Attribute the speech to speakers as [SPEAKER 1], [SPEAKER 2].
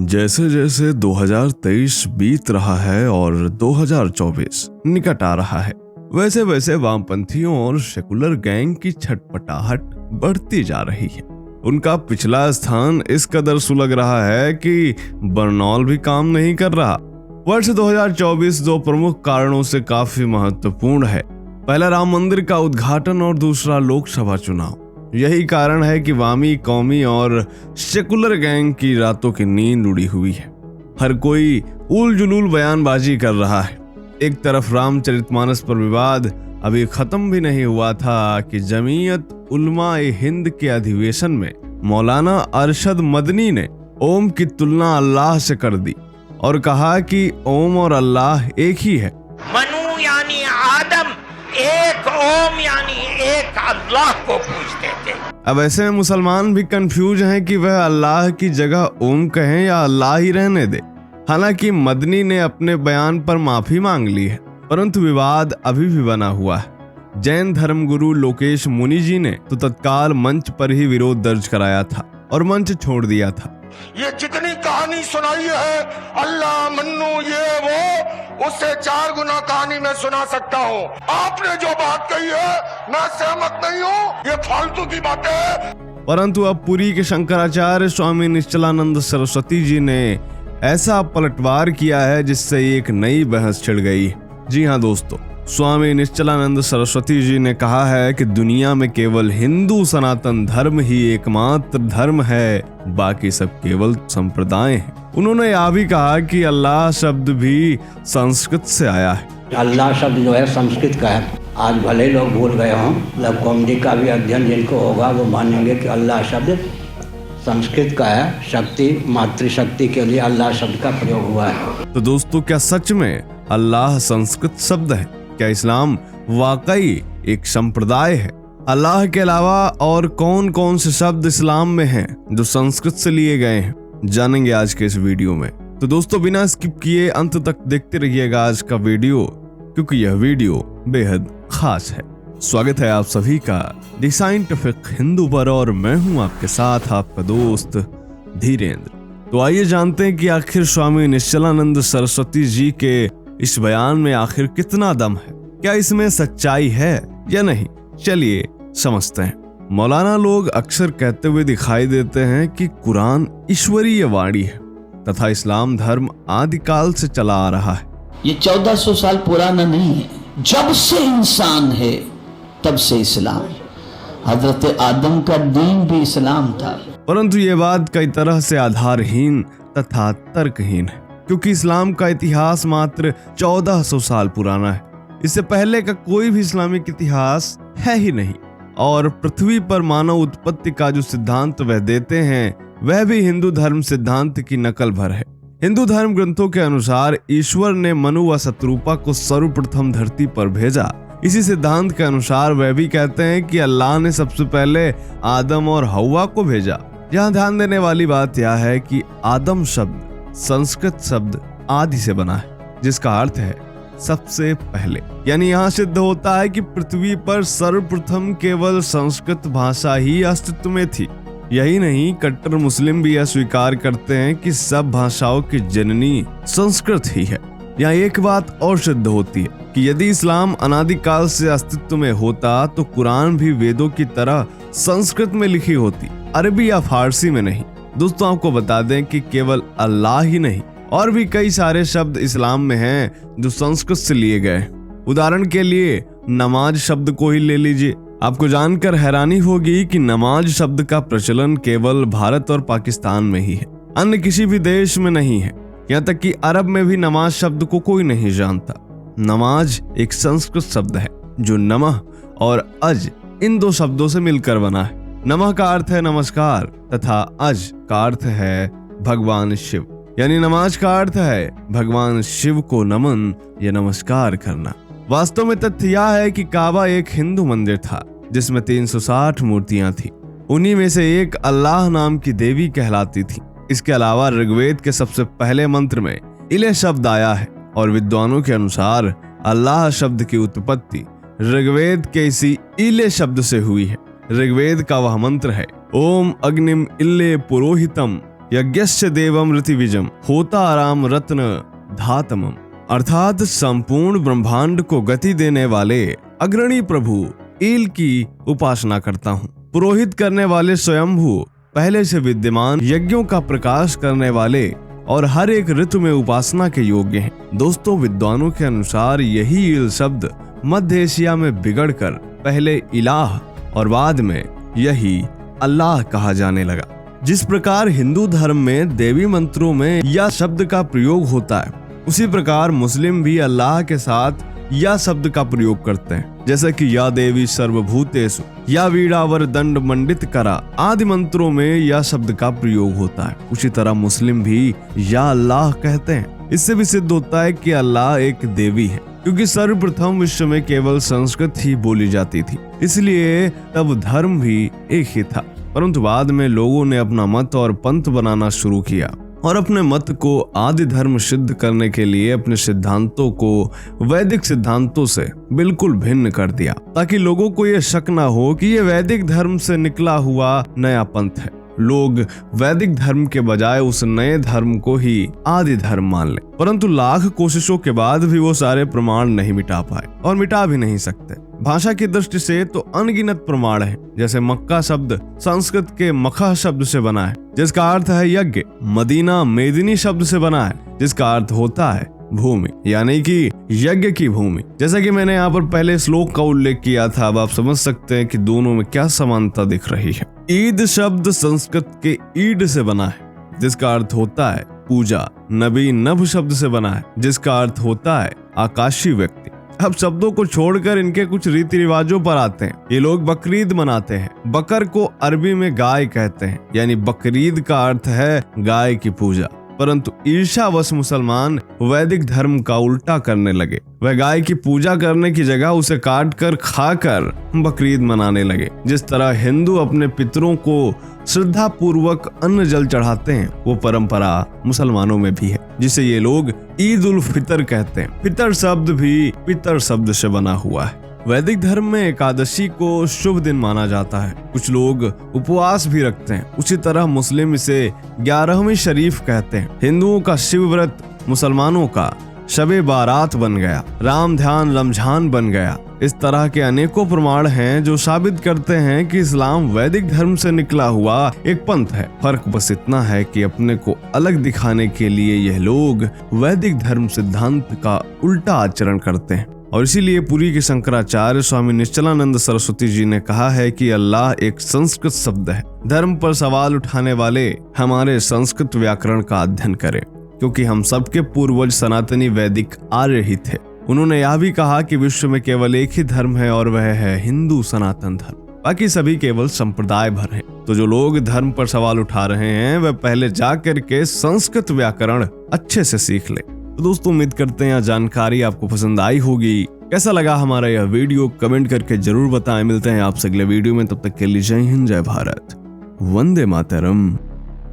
[SPEAKER 1] जैसे जैसे 2023 बीत रहा है और 2024 निकट आ रहा है, वैसे वैसे वामपंथियों और सेकुलर गैंग की छटपटाहट बढ़ती जा रही है। उनका पिछला स्थान इस कदर सुलग रहा है कि बरनौल भी काम नहीं कर रहा। वर्ष 2024 दो प्रमुख कारणों से काफी महत्वपूर्ण है। पहला राम मंदिर का उद्घाटन और दूसरा लोकसभा चुनाव। यही कारण है कि वामी, कौमी और सेकुलर गैंग की रातों की नींद उड़ी हुई है। हर कोई उल जुलूल बयानबाजी कर रहा है। एक तरफ रामचरितमानस पर विवाद अभी खत्म भी नहीं हुआ था कि जमीयत उलमा-ए हिंद के अधिवेशन में मौलाना अरशद मदनी ने ओम की तुलना अल्लाह से कर दी और कहा कि ओम और अल्लाह एक ही है।
[SPEAKER 2] मनु यानी आदम एक, ओम यानी एक अल्लाह को पूछते थे।
[SPEAKER 1] अब ऐसे में मुसलमान भी कंफ्यूज हैं कि वह अल्लाह की जगह ओम कहें या अल्लाह ही रहने दे। हालांकि मदनी ने अपने बयान पर माफी मांग ली है, परंतु विवाद अभी भी बना हुआ है। जैन धर्मगुरु लोकेश मुनि जी ने तो तत्काल मंच पर ही विरोध दर्ज कराया था और मंच छोड़ दिया था।
[SPEAKER 3] ये जितनी कहानी सुनाई है अल्लाह मन्नू ये वो, उससे 4 गुना कहानी मैं सुना सकता हूँ। आपने जो बात कही है मैं सहमत नहीं हूँ, ये फालतू की बातें है।
[SPEAKER 1] परंतु अब पुरी के शंकराचार्य स्वामी निश्चलानंद सरस्वती जी ने ऐसा पलटवार किया है जिससे एक नई बहस छिड़ गई। जी हाँ दोस्तों, स्वामी निश्चलानंद सरस्वती जी ने कहा है कि दुनिया में केवल हिंदू सनातन धर्म ही एकमात्र धर्म है, बाकी सब केवल संप्रदाय हैं। उन्होंने यह भी कहा कि अल्लाह शब्द भी संस्कृत से आया है।
[SPEAKER 4] अल्लाह शब्द जो है संस्कृत का है। आज भले लोग भूल गए हों, मतलब कॉमेडी का भी अध्ययन जिनको होगा वो मानेंगे कि अल्लाह शब्द संस्कृत का है। शक्ति, मातृशक्ति के लिए अल्लाह शब्द का प्रयोग हुआ है।
[SPEAKER 1] तो दोस्तों, क्या सच में अल्लाह संस्कृत शब्द है? क्या इस्लाम वाकई एक संप्रदाय है? अल्लाह के अलावा और कौन कौन से शब्द इस्लाम में हैं जो संस्कृत से लिए गए हैं, जानेंगे आज के इस वीडियो में। तो दोस्तों, बिना स्किप किए अंत तक देखते रहिएगा आज का वीडियो, क्योंकि यह वीडियो बेहद खास है। स्वागत है आप सभी का द साइंटिफिक हिंदू पर और मैं हूं आपके साथ आपका दोस्त धीरेन्द्र। तो आइए जानते हैं कि आखिर स्वामी निश्चलानंद सरस्वती जी के इस बयान में आखिर कितना दम है। क्या इसमें सच्चाई है या नहीं, चलिए समझते हैं। मौलाना लोग अक्सर कहते हुए दिखाई देते हैं कि कुरान ईश्वरीय वाणी है तथा इस्लाम धर्म आदिकाल से चला आ रहा है।
[SPEAKER 5] ये 1400 साल पुराना नहीं है। जब से इंसान है तब से इस्लाम। हजरत आदम का दीन भी इस्लाम था।
[SPEAKER 1] परंतु ये बात कई तरह से आधारहीन तथा तर्कहीन है, क्योंकि इस्लाम का इतिहास मात्र 1400 साल पुराना है। इससे पहले का कोई भी इस्लामिक इतिहास है ही नहीं। और पृथ्वी पर मानव उत्पत्ति का जो सिद्धांत वह देते हैं वह भी हिंदू धर्म सिद्धांत की नकल भर है। हिंदू धर्म ग्रंथों के अनुसार ईश्वर ने मनु व शत्रुपा को सर्वप्रथम धरती पर भेजा। इसी सिद्धांत के अनुसार वह भी कहते हैं कि अल्लाह ने सबसे पहले आदम और हव्वा को भेजा। यहाँ ध्यान देने वाली बात यह है कि आदम शब्द संस्कृत शब्द आदि से बना है, जिसका अर्थ है सबसे पहले। यानी यहाँ सिद्ध होता है कि पृथ्वी पर सर्वप्रथम केवल संस्कृत भाषा ही अस्तित्व में थी। यही नहीं, कट्टर मुस्लिम भी यह स्वीकार करते हैं कि सब भाषाओं की जननी संस्कृत ही है। यहाँ एक बात और सिद्ध होती है कि यदि इस्लाम अनादिकाल से अस्तित्व में होता तो कुरान भी वेदों की तरह संस्कृत में लिखी होती, अरबी या फारसी में नहीं। दोस्तों, आपको बता दें कि केवल अल्लाह ही नहीं, और भी कई सारे शब्द इस्लाम में हैं जो संस्कृत से लिए गए। उदाहरण के लिए नमाज शब्द को ही ले लीजिए। आपको जानकर हैरानी होगी कि नमाज शब्द का प्रचलन केवल भारत और पाकिस्तान में ही है, अन्य किसी भी देश में नहीं है। यहाँ तक कि अरब में भी नमाज शब्द को कोई नहीं जानता। नमाज एक संस्कृत शब्द है जो नमः और अज इन दो शब्दों से मिलकर बना है। नमः का अर्थ है नमस्कार तथा अज का अर्थ है भगवान शिव। यानी नमाज का अर्थ है भगवान शिव को नमन या नमस्कार करना। वास्तव में तथ्य यह है कि काबा एक हिंदू मंदिर था जिसमें 360 मूर्तियां थी। उन्हीं में से एक अल्लाह नाम की देवी कहलाती थी। इसके अलावा ऋग्वेद के सबसे पहले मंत्र में इले शब्द आया है और विद्वानों के अनुसार अल्लाह शब्द की उत्पत्ति ऋग्वेद के इसी इले शब्द से हुई है। ऋग्वेद का वह मंत्र है, ओम अग्निम इल्ले पुरोहितम यज्ञस्य देवम ऋतिविजम होताराम रत्न धातमम, अर्थात संपूर्ण ब्रह्मांड को गति देने वाले अग्रणी प्रभु ईल की उपासना करता हूँ। पुरोहित करने वाले स्वयंभू, पहले से विद्यमान, यज्ञों का प्रकाश करने वाले और हर एक ऋतु में उपासना के योग्य हैं। दोस्तों, विद्वानों के अनुसार यही ईल शब्द मध्य एशिया में बिगड़कर पहले इलाह और बाद में यही अल्लाह कहा जाने लगा। जिस प्रकार हिंदू धर्म में देवी मंत्रों में या शब्द का प्रयोग होता है, उसी प्रकार मुस्लिम भी अल्लाह के साथ या शब्द का प्रयोग करते हैं। जैसे कि या देवी सर्वभूतेषु या वीणावर दंड मंडित करा आदि मंत्रों में या शब्द का प्रयोग होता है, उसी तरह मुस्लिम भी या अल्लाह कहते हैं। इससे भी सिद्ध होता है कि अल्लाह एक देवी है, क्योंकि सर्वप्रथम विश्व में केवल संस्कृत ही बोली जाती थी, इसलिए तब धर्म भी एक ही था। परंतु बाद में लोगों ने अपना मत और पंथ बनाना शुरू किया और अपने मत को आदि धर्म सिद्ध करने के लिए अपने सिद्धांतों को वैदिक सिद्धांतों से बिल्कुल भिन्न कर दिया, ताकि लोगों को यह शक ना हो कि यह वैदिक धर्म से निकला हुआ नया पंथ है। लोग वैदिक धर्म के बजाय उस नए धर्म को ही आदि धर्म मान ले। परंतु लाख कोशिशों के बाद भी वो सारे प्रमाण नहीं मिटा पाए और मिटा भी नहीं सकते। भाषा की दृष्टि से तो अनगिनत प्रमाण है। जैसे मक्का शब्द संस्कृत के मखा शब्द से बना है, जिसका अर्थ है यज्ञ। मदीना मेदिनी शब्द से बना है, जिसका अर्थ होता है भूमि, यानी कि यज्ञ की भूमि। जैसा कि मैंने यहाँ पर पहले श्लोक का उल्लेख किया था, अब आप समझ सकते हैं कि दोनों में क्या समानता दिख रही है। ईद शब्द संस्कृत के ईड से बना है, जिसका अर्थ होता है पूजा। नबी नभ शब्द से बना है, जिसका अर्थ होता है आकाशीय व्यक्ति। अब शब्दों को छोड़कर इनके कुछ रीति रिवाजों पर आते हैं। ये लोग बकरीद मनाते हैं। बकर को अरबी में गाय कहते हैं, यानी बकरीद का अर्थ है गाय की पूजा। परंतु ईर्ष्यावश मुसलमान वैदिक धर्म का उल्टा करने लगे। वह गाय की पूजा करने की जगह उसे काट कर खाकर बकरीद मनाने लगे। जिस तरह हिंदू अपने पितरों को श्रद्धा पूर्वक अन्न जल चढ़ाते हैं, वो परंपरा मुसलमानों में भी है, जिसे ये लोग ईद उल फितर कहते हैं। फितर शब्द भी पितर शब्द से बना हुआ है। वैदिक धर्म में एकादशी को शुभ दिन माना जाता है। कुछ लोग उपवास भी रखते हैं। उसी तरह मुस्लिम इसे 11वीं शरीफ कहते हैं। हिंदुओं का शिव व्रत मुसलमानों का शबे बारात बन गया, राम ध्यान रमजान बन गया। इस तरह के अनेकों प्रमाण हैं जो साबित करते हैं कि इस्लाम वैदिक धर्म से निकला हुआ एक पंथ है। फर्क बस इतना है कि अपने को अलग दिखाने के लिए यह लोग वैदिक धर्म सिद्धांत का उल्टा आचरण करते हैं। और इसीलिए पुरी के शंकराचार्य स्वामी निश्चलानंद सरस्वती जी ने कहा है कि अल्लाह एक संस्कृत शब्द है। धर्म पर सवाल उठाने वाले हमारे संस्कृत व्याकरण का अध्ययन करें, क्योंकि हम सबके पूर्वज सनातनी वैदिक आर्य ही थे। उन्होंने यह भी कहा कि विश्व में केवल एक ही धर्म है और वह है हिंदू सनातन धर्म, बाकी सभी केवल संप्रदाय भर हैं। तो जो लोग धर्म पर सवाल उठा रहे हैं, वह पहले जाकर के संस्कृत व्याकरण अच्छे से सीख ले। तो दोस्तों, उम्मीद करते हैं यह जानकारी आपको पसंद आई होगी। कैसा लगा हमारा यह वीडियो कमेंट करके जरूर बताएं। मिलते हैं आपसे अगले वीडियो में, तब तक के लिए जय हिंद, जय भारत, वंदे मातरम।